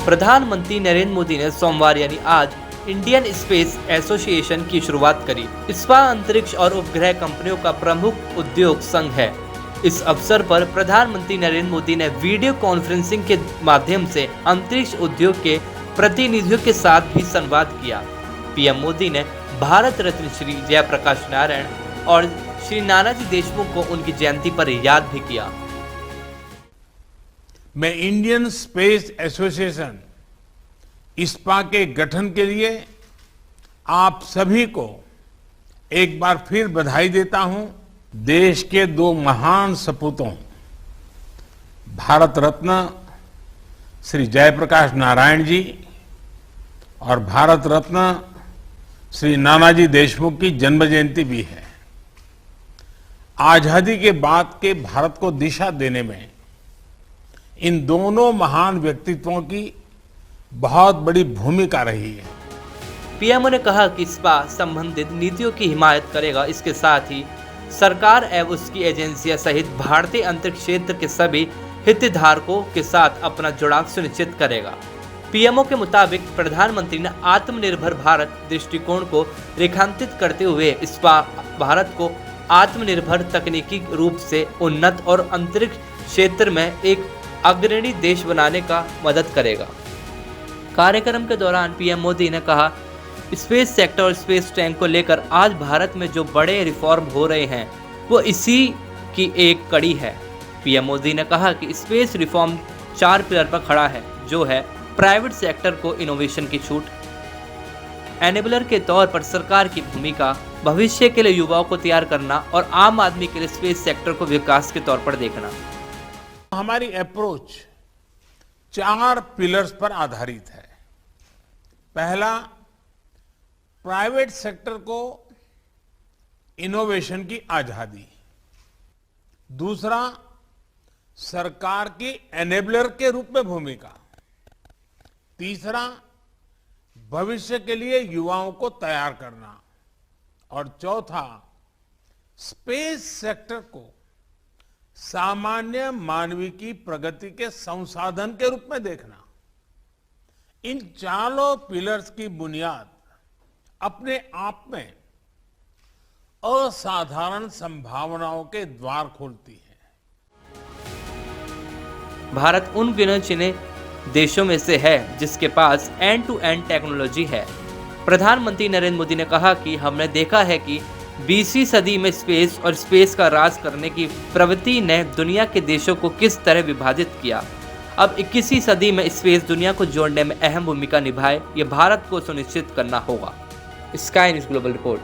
प्रधानमंत्री नरेंद्र मोदी ने सोमवार यानी आज इंडियन स्पेस एसोसिएशन की शुरुआत करी। इसपा अंतरिक्ष और उपग्रह कंपनियों का प्रमुख उद्योग संघ है। इस अवसर पर प्रधानमंत्री नरेंद्र मोदी ने वीडियो कॉन्फ्रेंसिंग के माध्यम से अंतरिक्ष उद्योग के प्रतिनिधियों के साथ भी संवाद किया। पीएम मोदी ने भारत रत्न श्री जयप्रकाश नारायण और श्री नानाजी देशमुख को उनकी जयंती पर याद भी किया। मैं इंडियन स्पेस एसोसिएशन इस्पा के गठन के लिए आप सभी को एक बार फिर बधाई देता हूं। देश के दो महान सपूतों भारत रत्न श्री जयप्रकाश नारायण जी और भारत रत्न श्री नानाजी देशमुख की जन्म जयंती भी है। आजादी के बाद के भारत को दिशा देने में इन दोनों महान व्यक्तित्वों की बहुत बड़ी भूमिका रही है। पीएमओ ने कहा कि इस्पा संबंधित नीतियों की हिमायत करेगा। इसके साथ ही सरकार एवं उसकी एजेंसियां सहित भारतीय अंतरिक्ष क्षेत्र के सभी हितधारकों के साथ अपना जुड़ाव सुनिश्चित करेगा। पीएमओ के मुताबिक प्रधानमंत्री ने आत्मनिर्भर भारत दृष्टिकोण को रेखांकित करते हुए इस्पा भारत को आत्मनिर्भर तकनीकी रूप से उन्नत और अंतरिक्ष क्षेत्र में एक अग्रणी देश बनाने का मदद करेगा। कार्यक्रम के दौरान पीएम मोदी ने कहा, स्पेस सेक्टर और स्पेस टैंक को लेकर आज भारत में जो बड़े रिफॉर्म हो रहे हैं वो इसी की एक कड़ी है। पीएम मोदी ने कहा कि स्पेस रिफॉर्म 4 पिलर पर खड़ा है, जो है प्राइवेट सेक्टर को इनोवेशन की छूट, एनेबलर के तौर पर सरकार की भूमिका, भविष्य के लिए युवाओं को तैयार करना और आम आदमी के लिए स्पेस सेक्टर को विकास के तौर पर देखना। हमारी अप्रोच 4 पिलर्स पर आधारित है। पहला, प्राइवेट सेक्टर को इनोवेशन की आजादी। दूसरा, सरकार की एनेबलर के रूप में भूमिका। तीसरा, भविष्य के लिए युवाओं को तैयार करना। और चौथा, स्पेस सेक्टर को सामान्य मानवीय की प्रगति के संसाधन के रूप में देखना। इन चारों पिलर्स की बुनियाद अपने आप में असाधारण संभावनाओं के द्वार खोलती है। भारत उन गिने चुने देशों में से है जिसके पास एंड टू एंड टेक्नोलॉजी है। प्रधानमंत्री नरेंद्र मोदी ने कहा कि हमने देखा है कि 20वीं सदी में स्पेस और स्पेस का राज करने की प्रवृत्ति ने दुनिया के देशों को किस तरह विभाजित किया। अब 21वीं सदी में स्पेस दुनिया को जोड़ने में अहम भूमिका निभाए, ये भारत को सुनिश्चित करना होगा। Sky news global report.